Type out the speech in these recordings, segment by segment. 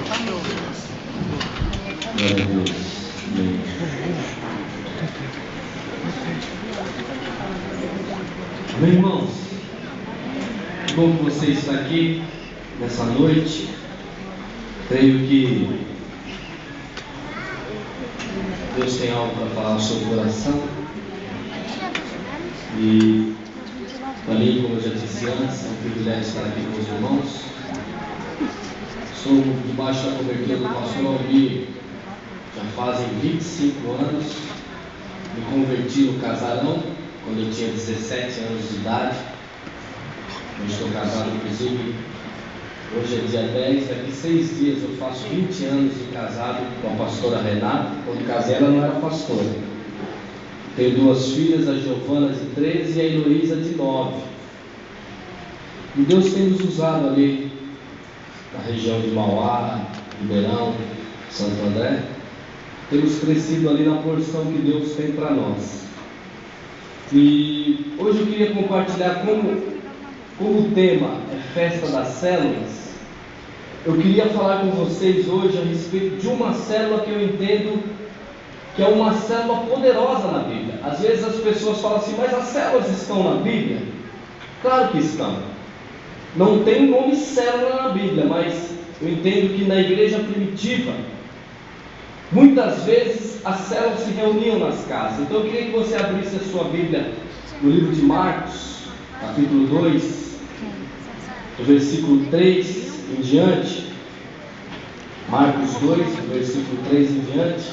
Glória a Deus. Amém. Bem, irmãos, que bom que você está aqui nessa noite. Creio que Deus tem algo para falar ao seu coração. E para mim, como eu já disse antes, é um privilégio estar aqui com os irmãos. Sou debaixo da cobertura do pastor Almir, já fazem 25 anos. Me converti no Casarão quando eu tinha 17 anos de idade. Eu estou casado, inclusive, hoje é dia 10, daqui 6 dias eu faço 20 anos de casado com a pastora Renata. Quando casei ela não era pastora. Tenho 2 filhas, a Giovana de 13 e a Heloísa de 9. E Deus tem nos usado ali na região de Mauá, Ribeirão, Santo André. Temos crescido ali na porção que Deus tem para nós. E hoje eu queria compartilhar, como o tema é Festa das Células, eu queria falar com vocês hoje a respeito de uma célula que eu entendo que é uma célula poderosa na Bíblia. Às vezes as pessoas falam assim, mas as células estão na Bíblia? Claro que estão. Não tem o nome célula na Bíblia, mas eu entendo que na igreja primitiva, muitas vezes as células se reuniam nas casas. Então eu queria que você abrisse a sua Bíblia no livro de Marcos, capítulo 2, do versículo 3 em diante. Marcos 2, do versículo 3 em diante.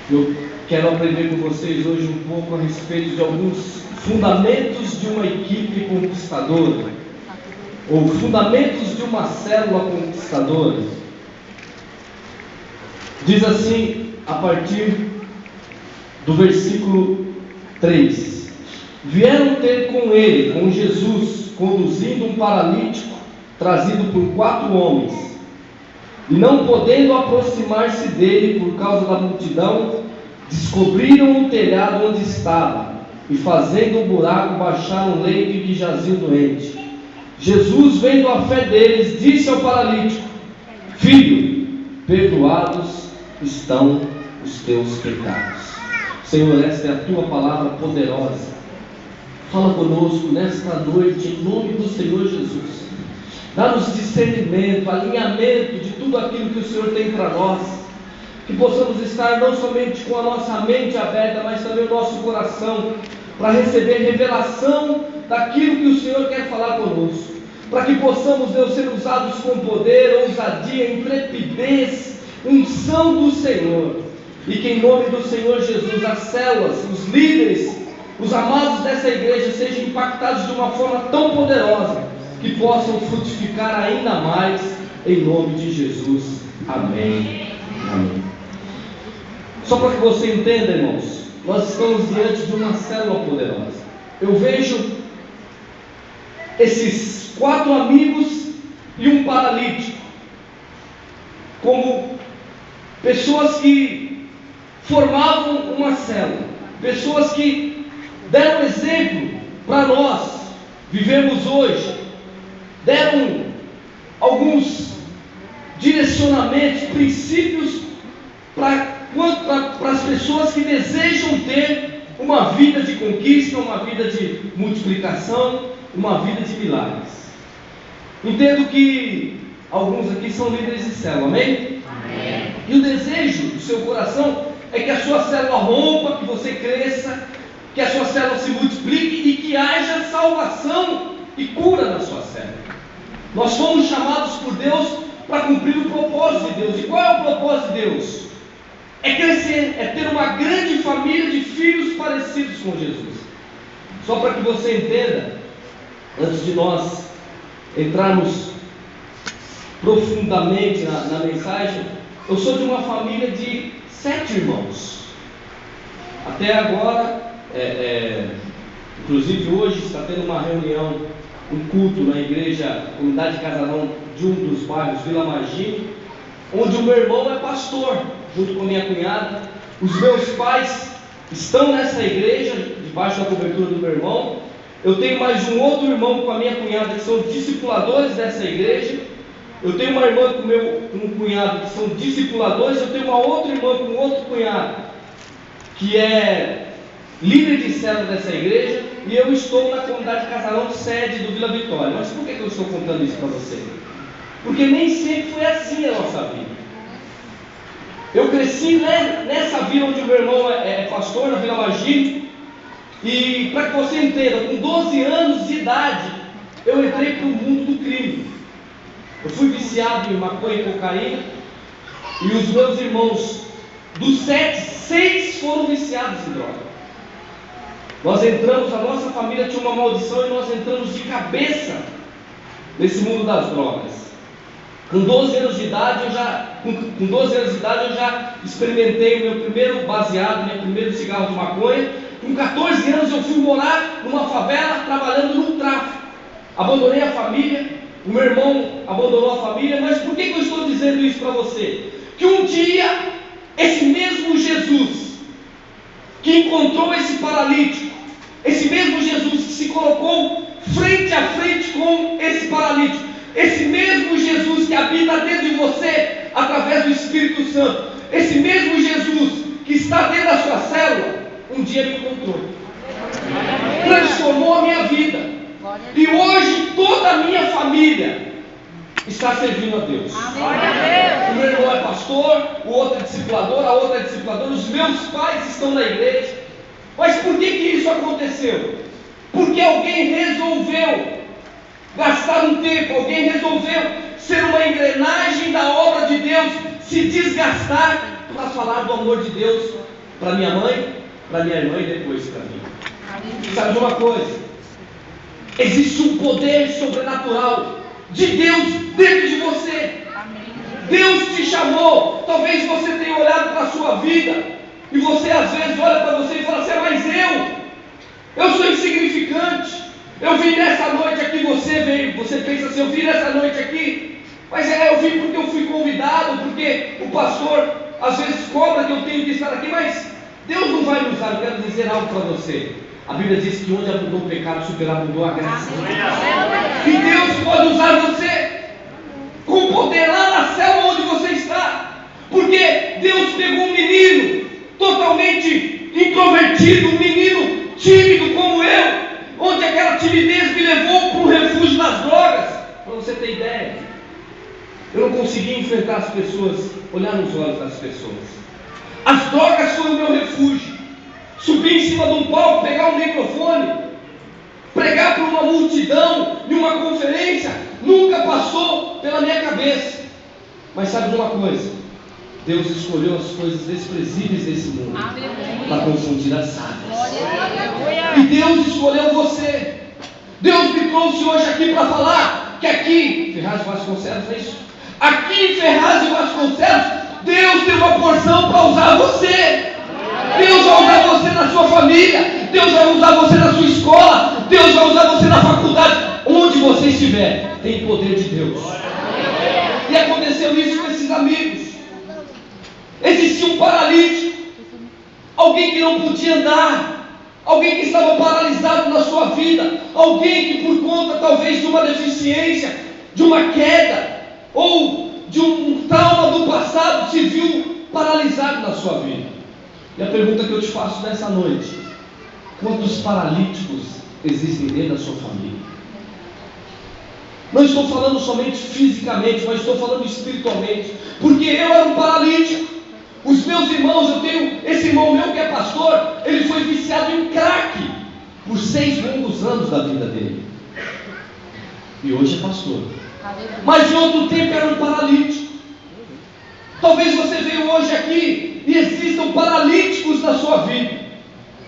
Eu quero aprender com vocês hoje um pouco a respeito de alguns fundamentos de uma equipe conquistadora, ou fundamentos de uma célula conquistadora. Diz assim, a partir do versículo 3: Vieram ter com ele, com Jesus, conduzindo um paralítico, trazido por 4 homens. E não podendo aproximar-se dele por causa da multidão, descobriram o telhado onde estava, e fazendo um buraco, baixaram o leito em que jazia o doente. Jesus, vendo a fé deles, disse ao paralítico: Filho, perdoados estão os teus pecados. Senhor, esta é a tua palavra poderosa. Fala conosco nesta noite, em nome do Senhor Jesus. Dá-nos discernimento, alinhamento de tudo aquilo que o Senhor tem para nós. Que possamos estar não somente com a nossa mente aberta, mas também o nosso coração, para receber revelação daquilo que o Senhor quer falar conosco. Para que possamos, Deus, ser usados com poder, ousadia, intrepidez, unção do Senhor. E que em nome do Senhor Jesus as células, os líderes, os amados dessa igreja sejam impactados de uma forma tão poderosa que possam frutificar ainda mais, em nome de Jesus. Amém. Amém. Só para que você entenda, irmãos, nós estamos diante de uma célula poderosa. Eu vejo esses 4 amigos e um paralítico como pessoas que formavam uma célula, pessoas que deram exemplo para nós vivemos hoje, deram alguns direcionamentos, princípios para as pessoas que desejam ter uma vida de conquista, uma vida de multiplicação, uma vida de milagres. Entendo que alguns aqui são líderes de célula, amém? Amém. E o desejo do seu coração é que a sua célula rompa, que você cresça, que a sua célula se multiplique e que haja salvação e cura na sua célula. Nós fomos chamados por Deus para cumprir o propósito de Deus. E qual é o propósito de Deus? É crescer, é ter uma grande família de filhos parecidos com Jesus. Só para que você entenda, antes de nós entrarmos profundamente na mensagem, eu sou de uma família de 7 irmãos. Até agora, inclusive hoje está tendo uma reunião, um culto na igreja, Comunidade Casarão, de um dos bairros, Vila Magini, onde o meu irmão é pastor, junto com a minha cunhada. Os meus pais estão nessa igreja, debaixo da cobertura do meu irmão. Eu tenho mais um outro irmão com a minha cunhada, que são discipuladores dessa igreja. Eu tenho uma irmã com um cunhado que são discipuladores, eu tenho uma outra irmã com outro cunhado que é líder de célula dessa igreja, e eu estou na comunidade Casarão, sede do Vila Vitória. Mas por que eu estou contando isso para você? Porque nem sempre foi assim a nossa vida. Eu cresci nessa vila onde o meu irmão é pastor, na Vila Maggi, e para que você entenda, com 12 anos de idade, eu entrei para o mundo do crime. Eu fui viciado em maconha e cocaína, e os meus irmãos, dos 7, 6 foram viciados em droga. Nós entramos, a nossa família tinha uma maldição e nós entramos de cabeça nesse mundo das drogas. Com 12 anos de idade eu já experimentei o meu primeiro baseado, meu primeiro cigarro de maconha. Com 14 anos eu fui morar numa favela trabalhando no tráfico. Abandonei a família, o meu irmão abandonou a família. Mas por que eu estou dizendo isso para você? Que um dia esse mesmo Jesus que encontrou esse paralítico, esse mesmo Jesus que se colocou frente a frente com esse paralítico, esse mesmo Jesus que habita dentro de você através do Espírito Santo, esse mesmo Jesus que está dentro da sua célula, um dia me encontrou, transformou a minha vida, e hoje toda a minha família está servindo a Deus. O meu irmão é pastor, o outro é discipulador, a outra é discipuladora, os meus pais estão na igreja. Mas por que isso aconteceu? Porque alguém resolveu gastar um tempo, alguém resolveu ser uma engrenagem da obra de Deus, se desgastar para falar do amor de Deus para minha mãe, para minha irmã e depois para mim. Sabe de uma coisa? Existe um poder sobrenatural de Deus dentro de você. Deus te chamou. Talvez você tenha olhado para a sua vida e você às vezes olha para você e fala assim: mas eu sou insignificante. Eu vim nessa noite aqui, você pensa assim: eu vim nessa noite aqui, mas eu vim porque eu fui convidado, porque o pastor às vezes cobra que eu tenho que estar aqui. Mas Deus não vai me usar. Eu quero dizer algo para você. A Bíblia diz que onde abundou o pecado, superabundou a graça. E Deus pode usar você com poder lá na célula onde você está, porque Deus pegou um menino totalmente introvertido, um menino tímido como eu, onde aquela timidez me levou para um refúgio das drogas. Para você ter ideia, eu não conseguia enfrentar as pessoas, olhar nos olhos das pessoas. As drogas foram o meu refúgio. Subir em cima de um palco, pegar um microfone, pregar para uma multidão, em uma conferência, nunca passou pela minha cabeça. Mas sabe de uma coisa? Deus escolheu as coisas desprezíveis desse mundo para confundir as sábias. E Deus escolheu você. Deus me trouxe hoje aqui para falar que aqui, Ferraz de Vasconcelos, é isso? Aqui em Ferraz de Vasconcelos, Deus tem uma porção para usar você. Deus vai usar você na sua família, Deus vai usar você na sua escola, Deus vai usar você na faculdade, onde você estiver, tem poder de Deus. E aconteceu isso com esses amigos. Existia um paralítico, alguém que não podia andar, alguém que estava paralisado na sua vida, alguém que por conta talvez de uma deficiência, de uma queda, ou de um trauma do passado, se viu paralisado na sua vida. E a pergunta que eu te faço nessa noite: quantos paralíticos existem dentro da sua família? Não estou falando somente fisicamente, mas estou falando espiritualmente. Porque eu era um paralítico. Os meus irmãos, eu tenho esse irmão meu que é pastor, ele foi viciado em crack por 6 longos anos da vida dele. E hoje é pastor. Mas em outro tempo era um paralítico. Talvez você veio hoje aqui e existam paralíticos na sua vida,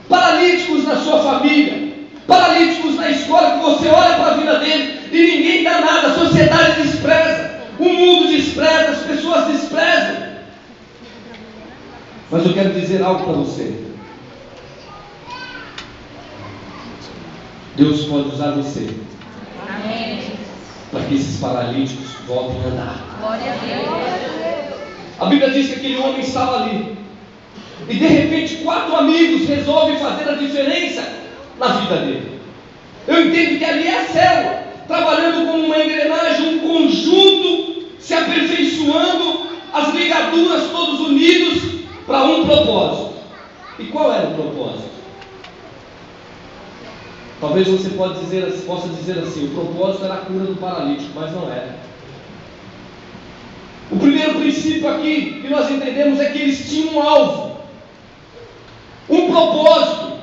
paralíticos na sua família, paralíticos na escola, que você olha para a vida dele e ninguém dá nada, a sociedade despreza, o mundo despreza, as pessoas desprezam. Mas eu quero dizer algo para você: Deus pode usar você para que esses paralíticos voltem a andar. Glória a Deus. A Bíblia diz que aquele homem estava ali, e de repente 4 amigos resolvem fazer a diferença na vida dele. Eu entendo que ali é a célula, trabalhando como uma engrenagem, um conjunto pessoas todos unidos para um propósito. E qual era o propósito? Talvez você possa dizer assim: o propósito era a cura do paralítico, mas não era. O primeiro princípio aqui que nós entendemos é que eles tinham um alvo, um propósito,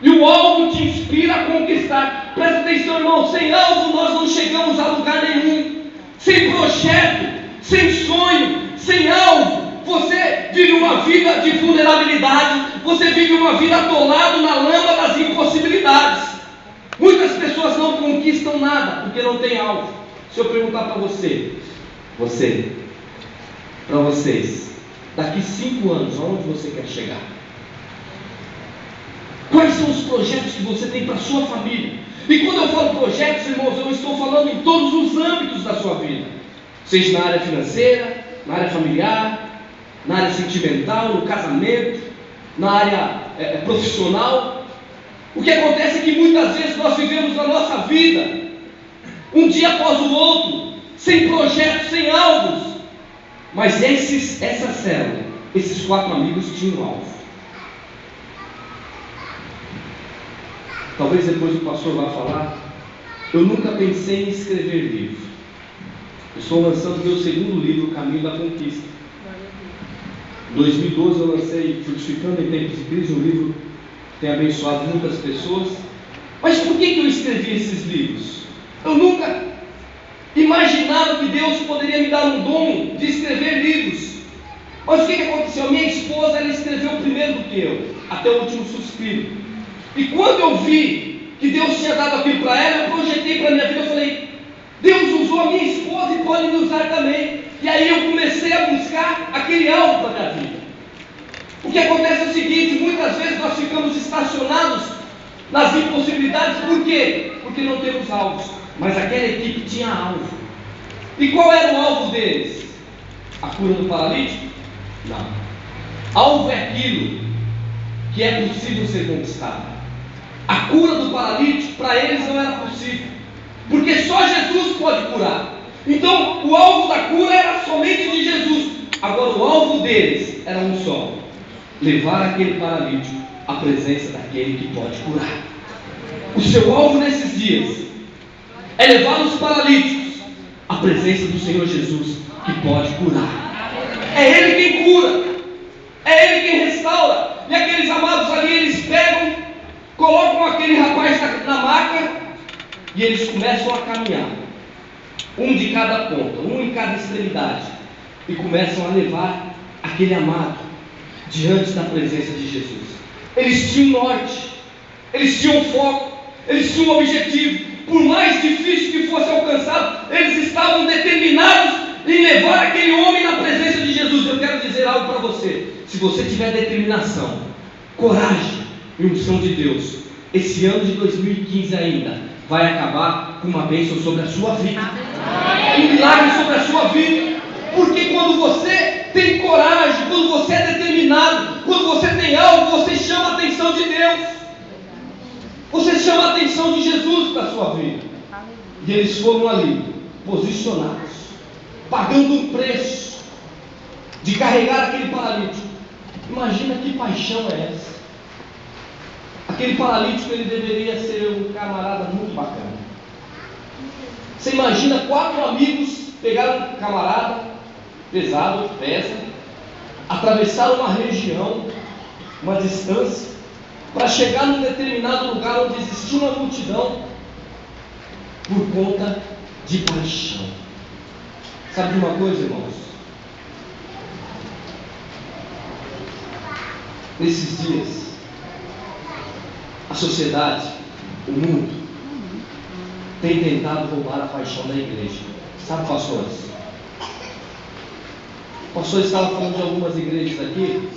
e o alvo te inspira a conquistar. Presta atenção, irmão, sem alvo nós não chegamos a lugar nenhum. Sem projeto, sem sonho, sem alvo, você vive uma vida de vulnerabilidade, você vive uma vida atolado na lama das impossibilidades. Muitas pessoas não conquistam nada porque não tem alvo. Se eu perguntar para vocês, daqui 5 anos, aonde você quer chegar? Quais são os projetos que você tem para a sua família? E quando eu falo projetos, irmãos, eu estou falando em todos os âmbitos da sua vida, seja na área financeira, na área familiar, na área sentimental, no casamento, na área profissional. O que acontece é que muitas vezes nós vivemos a nossa vida um dia após o outro, sem projetos, sem alvos. Mas essa célula, esses 4 amigos tinham um alvo. Talvez depois o pastor vá falar. Eu nunca pensei em escrever livro. Estou lançando meu 2º livro, O Caminho da Conquista. Em 2012 eu lancei Frutificando em Tempos de Crise, um livro que tem abençoado muitas pessoas. Mas por que eu escrevi esses livros? Eu nunca imaginava que Deus poderia me dar um dom de escrever livros. Mas o que aconteceu? Minha esposa, ela escreveu primeiro do que eu, até o último suspiro. E quando eu vi que Deus tinha dado aquilo para ela, eu projetei para a minha vida. Eu falei: Deus usou a minha esposa e pode me usar também. E aí eu comecei a buscar aquele alvo para a minha vida. O que acontece é o seguinte: muitas vezes nós ficamos estacionados nas impossibilidades. Por quê? Porque não temos alvos. Mas aquela equipe tinha alvo. E qual era o alvo deles? A cura do paralítico? Não. Alvo é aquilo que é possível ser conquistado. A cura do paralítico para eles não era possível, porque só Jesus pode curar. Então o alvo da cura era somente de Jesus. Agora o alvo deles era um só: levar aquele paralítico à presença daquele que pode curar. O seu alvo nesses dias é levar os paralíticos à presença do Senhor Jesus, que pode curar. É Ele quem cura, é Ele quem restaura. E aqueles amados ali, eles pegam, colocam aquele rapaz na maca e eles começam a caminhar, um de cada ponta, um em cada extremidade, e começam a levar aquele amado diante da presença de Jesus. Eles tinham norte, eles tinham foco, eles tinham objetivo. Por mais difícil que fosse alcançado, eles estavam determinados em levar aquele homem na presença de Jesus. Eu quero dizer algo para você: se você tiver determinação, coragem e unção de Deus, esse ano de 2015 ainda vai acabar com uma bênção sobre a sua vida, um milagre sobre a sua vida. Porque quando você tem coragem, quando você é determinado, quando você tem algo, você chama a atenção de Deus, você chama a atenção de Jesus para a sua vida. E eles foram ali, posicionados, pagando um preço de carregar aquele paralítico. Imagina que paixão é essa. Aquele paralítico, ele deveria ser um camarada muito bacana. Você imagina 4 amigos pegaram um camarada pesado, pesa, atravessaram uma região, uma distância, para chegar num determinado lugar onde existia uma multidão, por conta de paixão. Sabe de uma coisa, irmãos? Nesses dias, a sociedade, o mundo, tem tentado roubar a paixão da igreja. Sabe, pastores? O pastor estava falando de algumas igrejas aqui.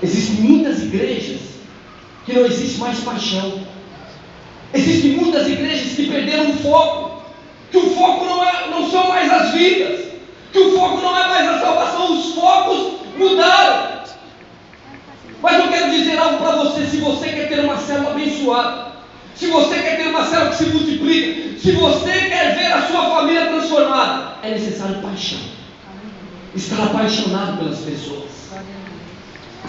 Existem muitas igrejas que não existe mais paixão. Existem muitas igrejas que perderam o foco. Que o foco não são mais as vidas. Que o foco não é mais a salvação. Os focos mudaram. Mas eu quero dizer algo para você: se você quer ter uma célula abençoada, se você quer ter uma célula que se multiplica, se você quer ver a sua família transformada, é necessário paixão. estar apaixonado pelas pessoas,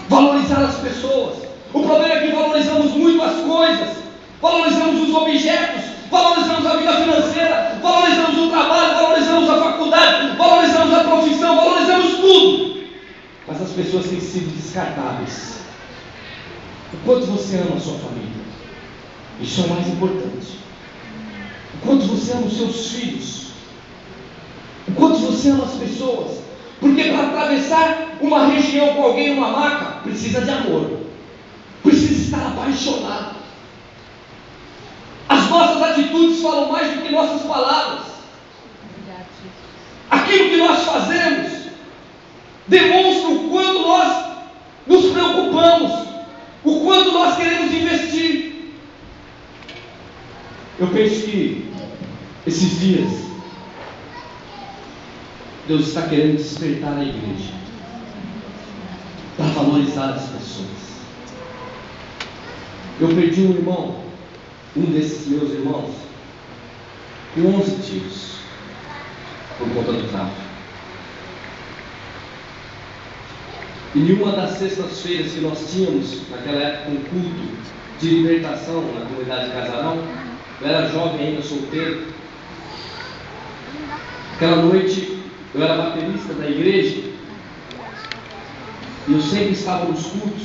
valorizar as pessoas. O problema é que valorizamos muito as coisas, valorizamos os objetos, valorizamos a vida financeira, valorizamos o trabalho, valorizamos a faculdade, valorizamos a profissão, valorizamos tudo, mas as pessoas têm sido descartáveis. O quanto você ama a sua família, isso é o mais importante. O quanto você ama os seus filhos, o quanto você ama as pessoas, porque para atravessar uma região com alguém numa maca, precisa de amor, precisa estar apaixonado. As nossas atitudes falam mais do que nossas palavras. Aquilo que nós fazemos demonstra o quanto nós nos preocupamos, o quanto nós queremos investir. Eu penso que esses dias Deus está querendo despertar a igreja para valorizar as pessoas. Eu perdi um irmão, um desses meus irmãos, com 11 tiros, por conta do tráfico. E em uma das sextas-feiras que nós tínhamos, naquela época, um culto de libertação na comunidade de Casarão, eu era jovem ainda, solteiro. Aquela noite eu era baterista da igreja e eu sempre estava nos cultos.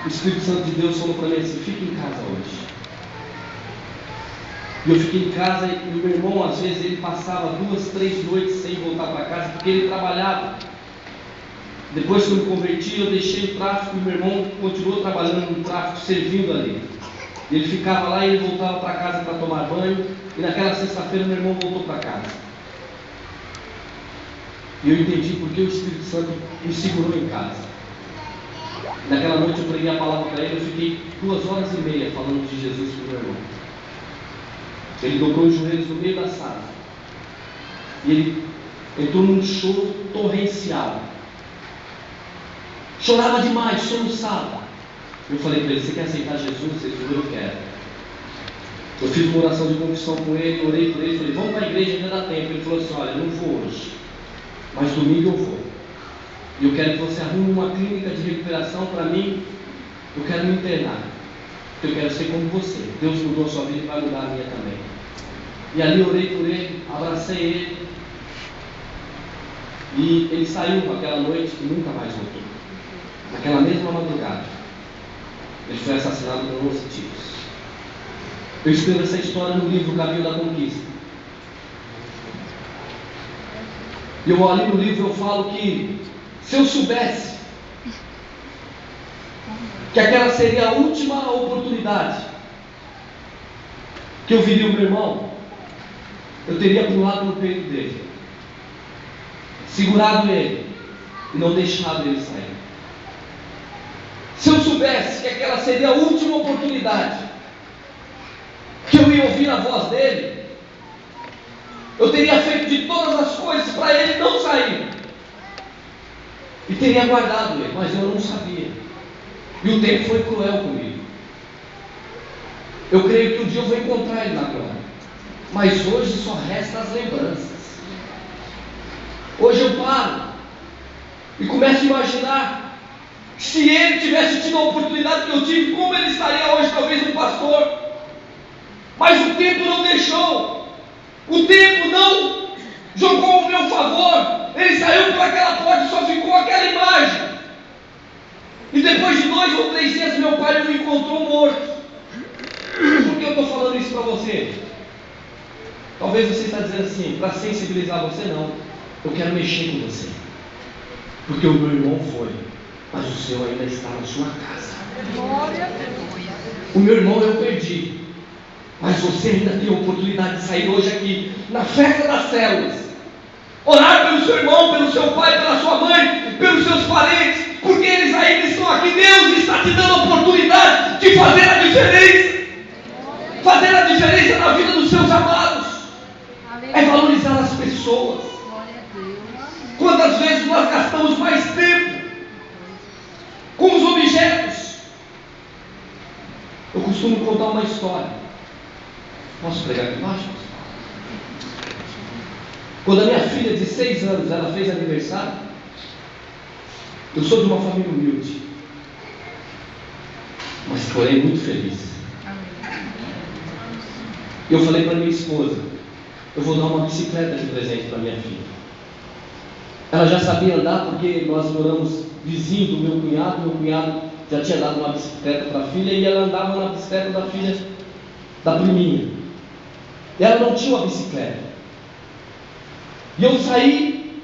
O Espírito Santo de Deus falou para mim assim: fique em casa hoje. E eu fiquei em casa e o meu irmão, às vezes, ele passava 2, 3 noites sem voltar para casa, porque ele trabalhava. Depois que eu me converti, eu deixei o tráfico e meu irmão continuou trabalhando no tráfico, servindo ali. Ele ficava lá e ele voltava para casa para tomar banho. E naquela sexta-feira meu irmão voltou para casa. E eu entendi porque o Espírito Santo me segurou em casa. Naquela noite eu preguei a palavra para ele. Eu fiquei 2 horas e meia falando de Jesus para o meu irmão. Ele dobrou os joelhos no meio da sala e ele entrou num choro torrencial. Chorava demais, soluçava. Eu falei para ele: você quer aceitar Jesus? Ele falou: eu quero. Eu fiz uma oração de confissão com ele, orei por ele, falei: vamos para a igreja, ainda dá tempo. Ele falou assim: olha, não vou hoje, mas domingo eu vou. E eu quero que você arrume uma clínica de recuperação para mim. Eu quero me internar, porque eu quero ser como você. Deus mudou a sua vida e vai mudar a minha também. E ali eu orei por ele, abracei ele, e ele saiu aquela noite e nunca mais voltou. Naquela mesma madrugada, ele foi assassinado com 11 tiros. Eu escrevo essa história no livro Caminho da Conquista. E eu ali no livro eu falo que se eu soubesse que aquela seria a última oportunidade que eu viria o meu irmão, eu teria pulado no peito dele, segurado ele e não deixado ele sair. Se eu soubesse que aquela seria a última oportunidade que eu ia ouvir a voz dele, eu teria feito de todas as coisas para ele não sair e teria guardado ele, mas eu não sabia. E o tempo foi cruel comigo. Eu creio que um dia eu vou encontrar ele na glória, mas hoje só restam as lembranças. Hoje eu paro e começo a imaginar, se ele tivesse tido a oportunidade que eu tive, como ele estaria hoje, talvez um pastor. Mas o tempo não deixou, o tempo não jogou ao meu favor. Ele saiu por aquela porta e só ficou aquela imagem. E depois de 2 ou 3 dias meu pai me encontrou morto. Por que eu estou falando isso para você? Talvez você está dizendo assim, para sensibilizar você. Não, eu quero mexer com você, porque o meu irmão foi, mas o seu ainda está na sua casa. O meu irmão eu perdi, mas você ainda tem a oportunidade de sair hoje aqui, na festa das células, orar pelo seu irmão, pelo seu pai, pela sua mãe, pelos seus parentes, porque eles ainda estão aqui. Deus está te dando a oportunidade de fazer a diferença, fazer a diferença na vida dos seus amados. É valorizar as pessoas. Quantas vezes nós gastamos mais tempo com os objetos? Eu costumo contar uma história. Posso pregar aqui embaixo? Quando a minha filha de 6 anos, ela fez aniversário, eu sou de uma família humilde, mas porém muito feliz. Eu falei para minha esposa, eu vou dar uma bicicleta de presente para minha filha. Ela já sabia andar porque nós moramos vizinho do meu cunhado já tinha dado uma bicicleta para a filha e ela andava na bicicleta da filha da priminha. E ela não tinha uma bicicleta. E eu saí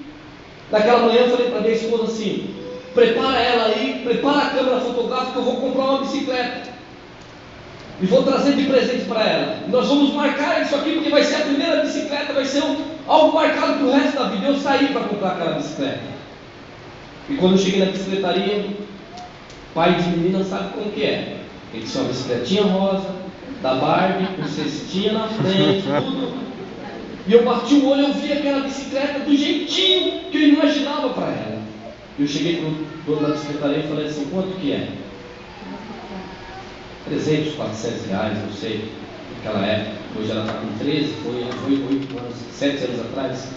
naquela manhã, eu falei para minha esposa assim: prepara ela aí, prepara a câmera fotográfica, que eu vou comprar uma bicicleta e vou trazer de presente para ela. E nós vamos marcar isso aqui porque vai ser a primeira bicicleta, vai ser algo marcado para o resto da vida. Eu saí para comprar aquela bicicleta. E quando eu cheguei na bicicletaria, pai de menina sabe como que é. Ele tinha uma bicicletinha rosa, da Barbie, com cestinha na frente, tudo. E eu bati o olho, eu vi aquela bicicleta do jeitinho que eu imaginava para ela. Eu cheguei para o dono da bicicletaria e falei assim: quanto que é? 300, 400 reais, não sei, naquela época. Hoje ela está com 13, foi 8 anos, 7 anos atrás.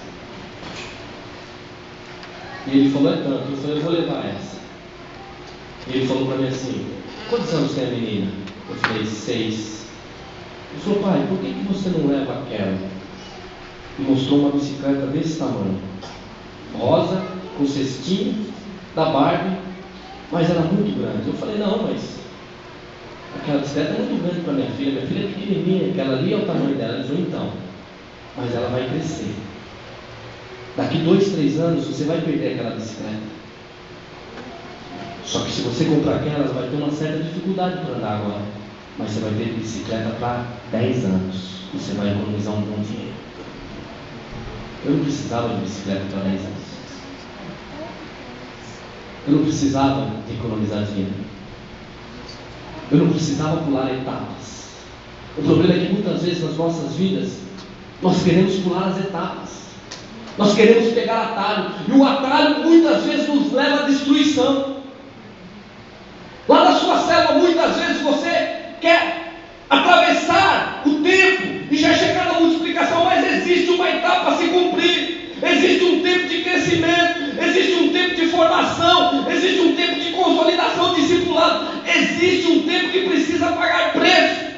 E ele falou: é tanto. Eu falei: eu vou levar essa. E ele falou para mim assim: quantos anos tem a menina? Eu falei: 6. Ele falou: pai, por que você não leva aquela? E mostrou uma bicicleta desse tamanho, rosa, com cestinho, da Barbie, mas era muito grande. Eu falei: não, mas aquela bicicleta é muito grande para minha filha é pequenininha, aquela ali é o tamanho dela. Ele falou: então, mas ela vai crescer. Daqui 2, 3 anos você vai perder aquela bicicleta. Só que se você comprar aquela, vai ter uma certa dificuldade para andar agora, mas você vai ter bicicleta para 10 anos. Você vai economizar um bom dinheiro. Eu não precisava de bicicleta para 10 anos. Eu não precisava de economizar dinheiro. Eu não precisava pular etapas. O problema é que muitas vezes nas nossas vidas nós queremos pular as etapas. Nós queremos pegar atalho. E o atalho muitas vezes nos leva à destruição. Lá na sua célula, muitas vezes você quer atravessar o tempo e já chegar na multiplicação, mas existe uma etapa a se cumprir. Existe um tempo de crescimento, existe um tempo de formação, existe um tempo de consolidação, discipulado. Existe um tempo que precisa pagar preço.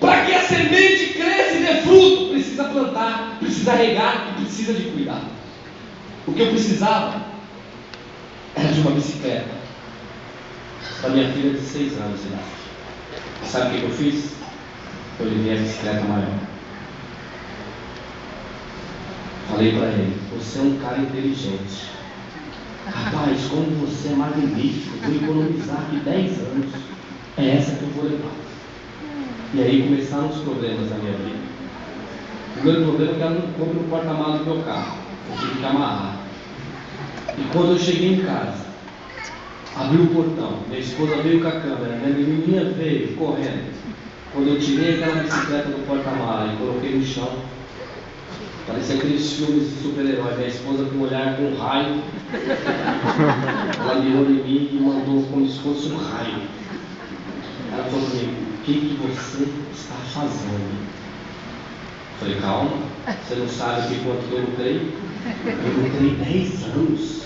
Para que a semente cresça e dê fruto, precisa plantar, precisa regar e precisa de cuidar. O que eu precisava era de uma bicicleta para minha filha de 6 anos de idade. E sabe o que eu fiz? Eu levei a bicicleta maior. Falei para ele: você é um cara inteligente. Rapaz, como você é magnífico, vou economizar aqui 10 anos. É essa que eu vou levar. E aí começaram os problemas da minha vida. O primeiro problema é que ela não coube no porta-malas do meu carro. Eu tive que amarrar. E quando eu cheguei em casa, abri o portão, minha esposa veio com a câmera, minha menininha veio correndo. Quando eu tirei aquela bicicleta do porta-malas e coloquei no chão, parecia aqueles filmes de super-herói. Minha esposa com um olhar com um raio, ela mirou em mim e mandou como se fosse um raio. Ela falou comigo: o que você está fazendo? Eu falei: calma, você não sabe o que quanto eu lutei? Eu lutei 10 anos.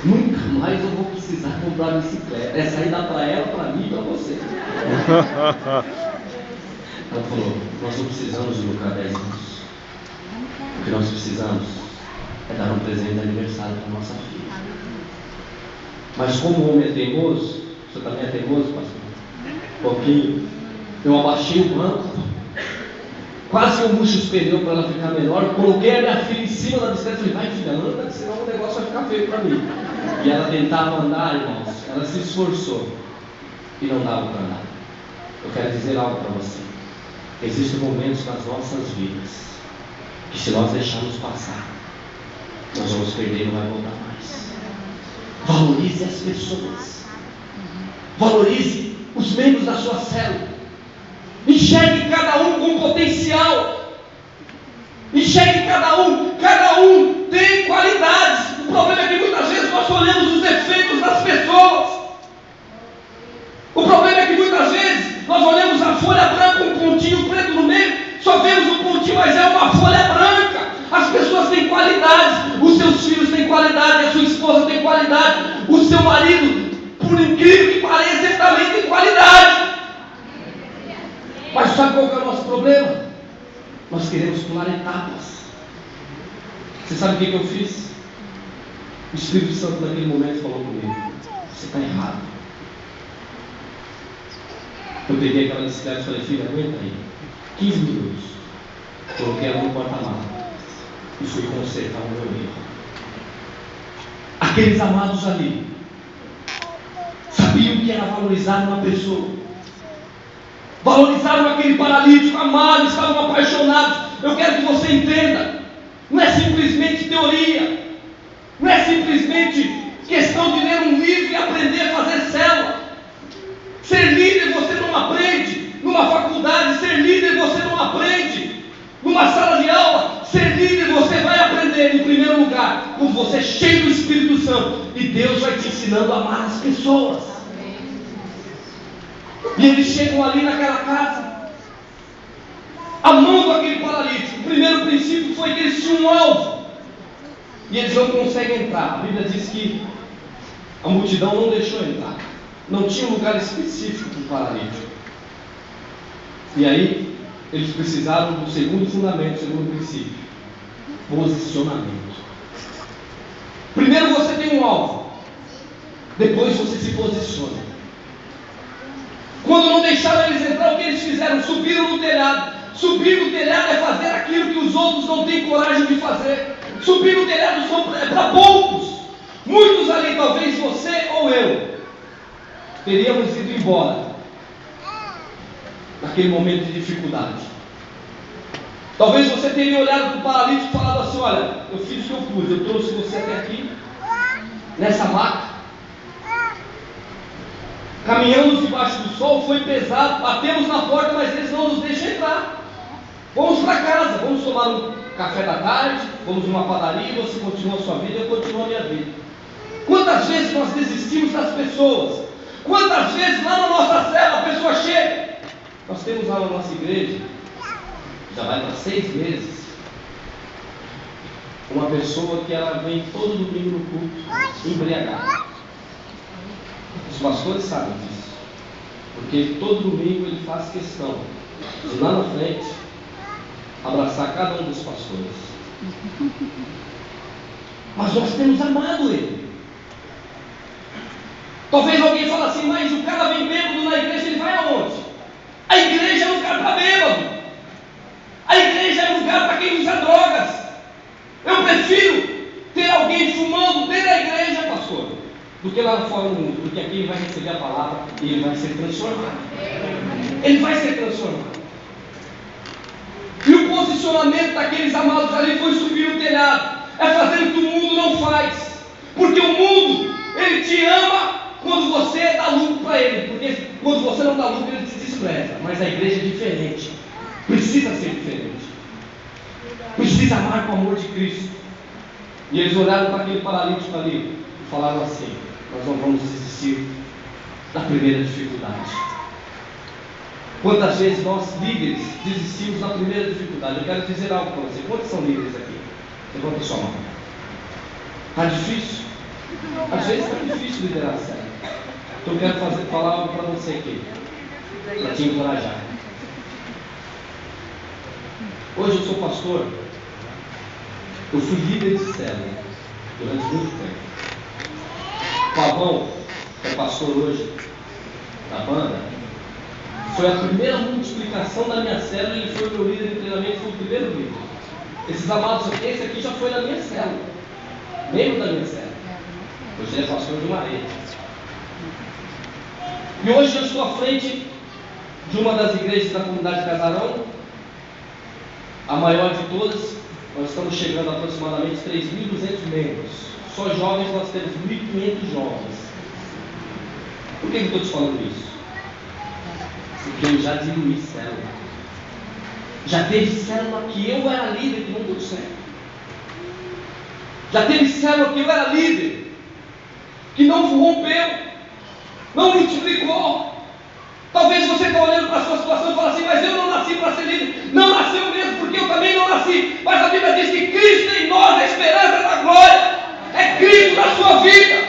Nunca mais eu vou precisar comprar bicicleta. Essa aí dá para ela, para mim e para você. Ela falou: nós não precisamos de lucrar 10 anos. O que nós precisamos é dar um presente de aniversário para nossa filha. Mas como o homem é teimoso, você também é teimoso, pastor? Um pouquinho. Eu abaixei o banco, quase eu murcho os pneus para ela ficar menor, coloquei a minha filha em cima da bicicleta e falei: vai filha, anda, senão o negócio vai ficar feio para mim. E ela tentava andar, irmãos, ela se esforçou e não dava para andar. Eu quero dizer algo para você: existem momentos nas nossas vidas que, se nós deixarmos passar, nós vamos perder e não vai voltar mais. Valorize as pessoas, valorize os membros da sua célula. Enxergue cada um com potencial. Enxergue cada um tem qualidades. O problema é que muitas vezes nós olhamos os defeitos das pessoas. O problema é que muitas vezes nós olhamos a folha branca com um pontinho preto no meio, só vemos o pontinho, mas é uma folha branca. As pessoas têm qualidade. O seu marido, por incrível que pareça, ele também tem qualidade. Mas sabe qual que é o nosso problema? Nós queremos pular etapas. Você sabe o que eu fiz? O Espírito Santo naquele momento falou comigo: você está errado. Eu peguei aquela bicicleta e falei: filha, aguenta aí 15 minutos. Coloquei ela no porta-malas e fui consertar o meu erro. Aqueles amados ali sabiam que era valorizar uma pessoa, valorizaram aquele paralítico, amaram, estavam apaixonados. Eu quero que você entenda: não é simplesmente teoria, não é simplesmente questão de ler um livro e aprender a fazer célula. Ser líder você não aprende numa faculdade, ser líder você não aprende numa sala de aula. Ser líder você vai aprender, em primeiro lugar, quando você é cheio do Espírito Santo, e Deus vai te ensinando a amar as pessoas. E eles chegam ali naquela casa, amando aquele paralítico. O primeiro princípio foi que eles tinham um alvo, e eles não conseguem entrar. A Bíblia diz que a multidão não deixou entrar, não tinha um lugar específico para o paralítico. E aí eles precisaram do segundo fundamento, segundo princípio: posicionamento. Primeiro você tem um alvo, depois você se posiciona. Quando não deixaram eles entrar, o que eles fizeram? Subiram no telhado. Subir no telhado é fazer aquilo que os outros não têm coragem de fazer. Subir no telhado é para poucos. Muitos ali, talvez você ou eu, teríamos ido embora naquele momento de dificuldade. Talvez você teria olhado para o paralítico e falado assim: olha, eu fiz o que eu pude, eu trouxe você até aqui, nessa maca, caminhamos debaixo do sol, foi pesado, batemos na porta, mas eles não nos deixam entrar. Vamos para casa, vamos tomar um café da tarde, vamos numa padaria, você continua a sua vida, eu continuo a minha vida. Quantas vezes nós desistimos das pessoas? Quantas vezes lá na nossa cela a pessoa chega? Nós temos lá na nossa igreja, já vai para 6 meses, uma pessoa que ela vem todo domingo no culto, embriagada. Os pastores sabem disso, porque todo domingo ele faz questão de lá na frente abraçar cada um dos pastores. Mas nós temos amado ele. Talvez alguém fale assim: mas o cara vem bêbado na igreja, ele vai aonde? A igreja é lugar para bêbado. A igreja é lugar para quem usa drogas. Eu prefiro ter alguém fumando dentro da igreja, pastor, do que lá fora no mundo, porque aqui ele vai receber a palavra e ele vai ser transformado. Ele vai ser transformado. E o posicionamento daqueles amados ali foi subir no telhado, é fazer o que o mundo não faz, porque o mundo, ele te ama quando você dá lucro para ele, porque quando você não dá lucro ele te despreza. Mas a igreja é diferente, precisa ser diferente, precisa amar com o amor de Cristo. E eles olharam para aquele paralítico ali e falaram assim: nós não vamos desistir da primeira dificuldade. Quantas vezes nós líderes desistimos da primeira dificuldade? Eu quero dizer algo para você. Quantos são líderes aqui? Levanta a sua mão. Está difícil? Às vezes está difícil liderar sério. Então eu quero falar algo para você aqui, para te encorajar. Hoje eu sou pastor. Eu fui líder de célula durante muito tempo. O Pavão, que é pastor hoje da banda, foi a primeira multiplicação da minha célula. Ele foi meu líder de treinamento, foi o primeiro líder. Esses amados aqui, esse aqui já foi da minha célula, membro da minha célula. Hoje ele é pastor de uma rede. E hoje eu estou à frente de uma das igrejas da comunidade Casarão, a maior de todas. Nós estamos chegando a aproximadamente 3.200 membros. Só jovens nós temos 1.500 jovens. Por que eu estou te falando isso? Porque eu já diluí célula. Já teve célula que eu era líder que não deu certo. Já teve célula que eu era líder que não rompeu, não multiplicou. Talvez você está olhando para a sua situação e fala assim: mas eu não nasci para ser líder. Não nasceu mesmo, porque eu também não nasci. Mas a Bíblia diz que Cristo em nós, a esperança da glória. É Cristo na sua vida.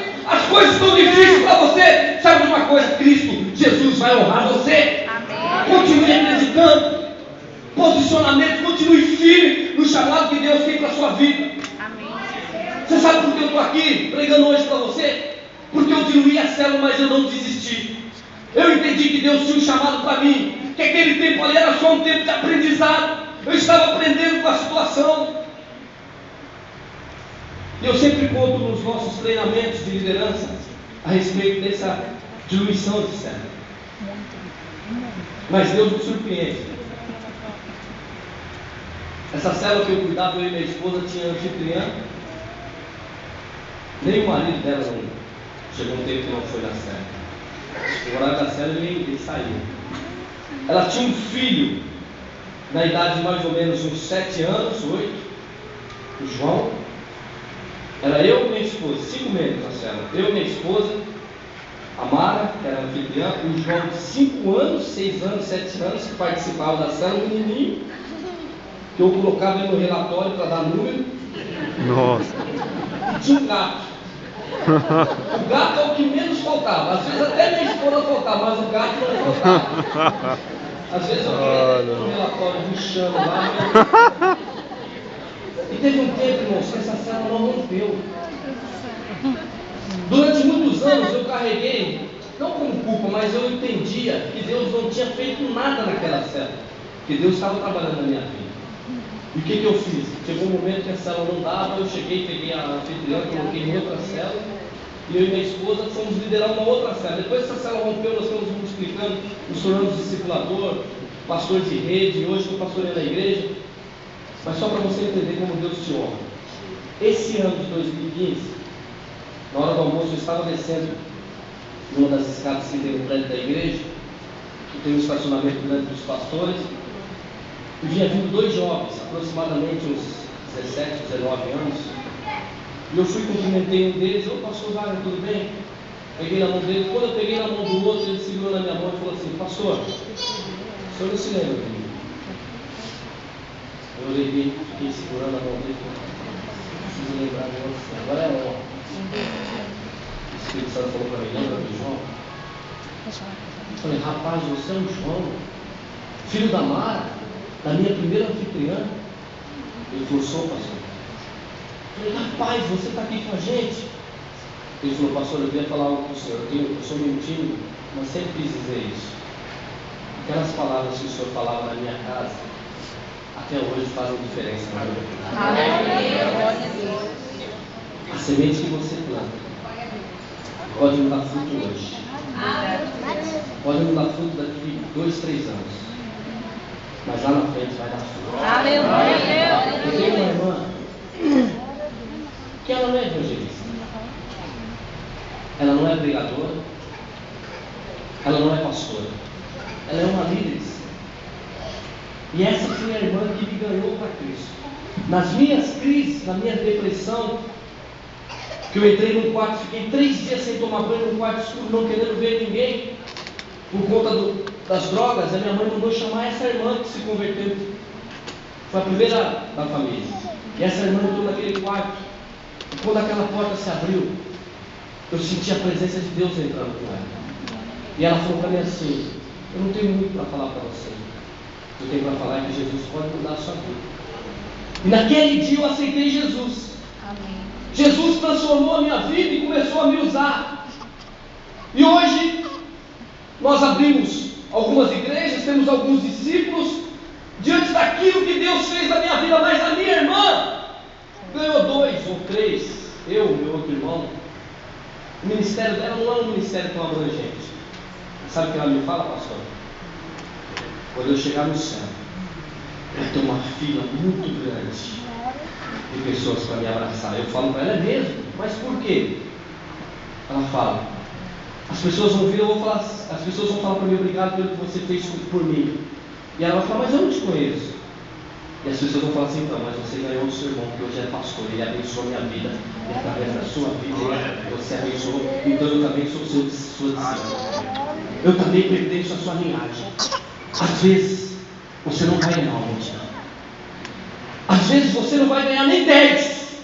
posicionamento, continue firme no chamado que Deus tem para a sua vida. Amém. Você sabe por que eu estou aqui pregando hoje para você? Porque eu diluí a célula, mas eu não desisti. Eu entendi que Deus tinha um chamado para mim, que aquele tempo ali era só um tempo de aprendizado. Eu estava aprendendo com a situação. E eu sempre conto nos nossos treinamentos de liderança a respeito dessa diluição de célula. Mas Deus me surpreende. Essa célula que eu cuidava, eu e minha esposa, tinha anfitriã. Nem o marido dela não chegou um tempo que não foi na célula. O horário da célula ele saiu. Ela tinha um filho, na idade de mais ou menos uns 7 anos, 8, o João. Era eu e minha esposa, 5 meses na célula. Eu e minha esposa, a Mara, que era anfitriã, o João de 5 anos, 6 anos, 7 anos, que participava da célula, um menininho, que eu colocava ele no relatório para dar número. Nossa. E tinha um gato. O gato é o que menos faltava. Às vezes até minha esposa faltava, mas o gato não faltava. Às vezes eu queria no relatório ruxando lá. E teve um tempo, irmãos, que essa célula não rompeu. Durante muitos anos eu carreguei, não como culpa, mas eu entendia que Deus não tinha feito nada naquela célula, que Deus estava trabalhando na minha vida. E o que eu fiz? Chegou um momento que a célula não dava, eu cheguei, peguei a anfitriã, coloquei em outra célula, e eu e minha esposa fomos liderar uma outra célula. Depois que essa célula rompeu, nós estamos multiplicando, nos tornamos discipulador, pastor de rede, e hoje estou pastoreando a igreja. Mas só para você entender como Deus te honra. Esse ano de 2015, na hora do almoço, eu estava descendo numa das escadas que tem no prédio da igreja, que tem um estacionamento grande dos pastores, e vinha vindo 2 jovens, aproximadamente uns 17, 19 anos, e eu fui e cumprimentei um deles. Ô pastor Wagner, tudo bem? Peguei na mão dele. Quando eu peguei na mão do outro, ele segurou na minha mão e falou assim: pastor, o senhor não se lembra de mim? Eu olhei, fiquei segurando a mão dele e falei: não preciso lembrar de você, agora é honra. O Espírito Santo falou para mim: lembra do João? Eu falei: rapaz, você é o João, filho da Mara, da minha primeira anfitriã. Ele falou: sou, pastor. Eu falei: rapaz, você está aqui com a gente? Ele falou: pastor, eu queria falar algo para o senhor. Eu sou meio tímido, mas sempre quis dizer isso. Aquelas palavras que o senhor falava na minha casa, até hoje fazem diferença na minha vida. A semente que você planta pode não dar fruto hoje, pode não dar fruto daqui 2, 3 anos, mas lá na frente vai dar fruto. Eu tenho uma irmã que ela não é evangelista, ela não é pregadora, ela não é pastora, ela é uma líder. E essa foi a irmã que me ganhou para Cristo. Nas minhas crises, na minha depressão, que eu entrei num quarto, fiquei 3 dias sem tomar banho num quarto escuro, não querendo ver ninguém, por conta das drogas, a minha mãe mandou chamar essa irmã que se converteu. Foi a primeira da família. E essa irmã entrou naquele quarto, e quando aquela porta se abriu, eu senti a presença de Deus entrando com ela. E ela falou para mim assim: eu não tenho muito para falar para você, eu tenho para falar que Jesus pode mudar a sua vida. E naquele dia eu aceitei Jesus. Amém. Jesus transformou a minha vida e começou a me usar. E hoje nós abrimos algumas igrejas, temos alguns discípulos, diante daquilo que Deus fez na minha vida. Mas a minha irmã ganhou 2 ou 3, eu e meu outro irmão. O ministério dela não é um ministério tão abrangente. Sabe o que ela me fala, pastor? Quando eu chegar no céu, vai ter uma fila muito grande de pessoas para me abraçar. Eu falo para ela: é mesmo? Mas por quê? Ela fala: as pessoas vão vir, as pessoas vão falar para mim: obrigado pelo que você fez por mim. E ela vai falar: mas eu não te conheço. E as pessoas vão falar assim: então, mas você ganhou o seu irmão, que hoje é pastor, ele abençoou a minha vida, e através da sua vida, você abençoou, então eu também sou sua discípula. Eu também pertenço à sua linhagem. Às vezes, você não vai ganhar uma multidão. Às vezes, você não vai ganhar nem 10.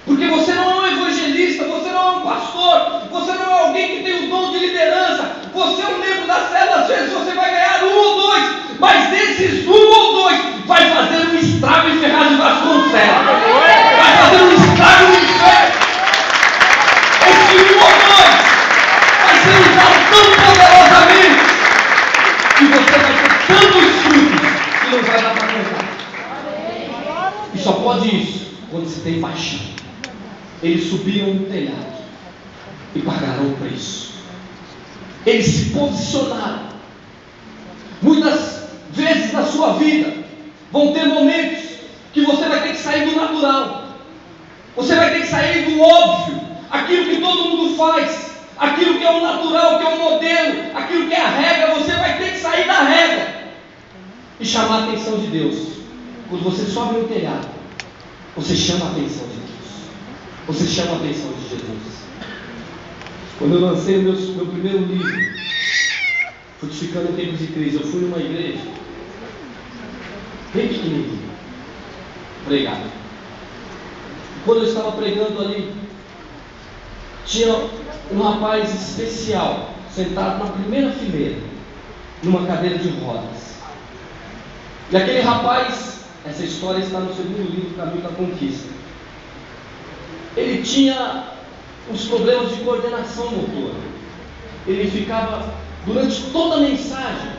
Porque você não é um evangelista, você não é um pastor, você não é alguém que tem o dom de liderança. Você é um membro da célula, às vezes você vai ganhar 1 ou 2, mas desses 1 ou só pode isso quando se tem paixão. Eles subiram no telhado e pagaram o preço. Eles se posicionaram. Muitas vezes na sua vida vão ter momentos que você vai ter que sair do natural. Você vai ter que sair do óbvio, aquilo que todo mundo faz, aquilo que é o natural, que é o modelo, aquilo que é a regra. Você vai ter que sair da regra e chamar a atenção de Deus. Quando você sobe no telhado, você chama a atenção de Deus, você chama a atenção de Jesus. Quando eu lancei o meu primeiro livro, Frutificando em Tempos de Crise, eu fui numa igreja bem pequenininha, pregar. Quando eu estava pregando ali, tinha um rapaz especial sentado na primeira fileira, numa cadeira de rodas. E aquele rapaz, essa história está no segundo livro, Caminho da Conquista. Ele tinha uns problemas de coordenação motora. Ele ficava, durante toda a mensagem,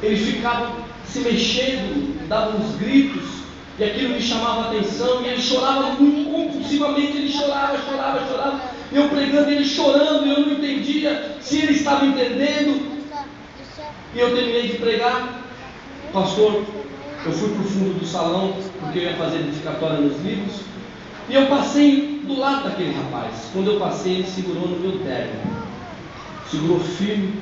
ele ficava se mexendo, dava uns gritos, e aquilo me chamava a atenção, e ele chorava muito compulsivamente. Ele chorava. E eu pregando, ele chorando, e eu não entendia se ele estava entendendo. E eu terminei de pregar. Pastor, eu fui para o fundo do salão, porque eu ia fazer dedicatória nos livros, e eu passei do lado daquele rapaz. Quando eu passei, ele segurou no meu terno, segurou firme,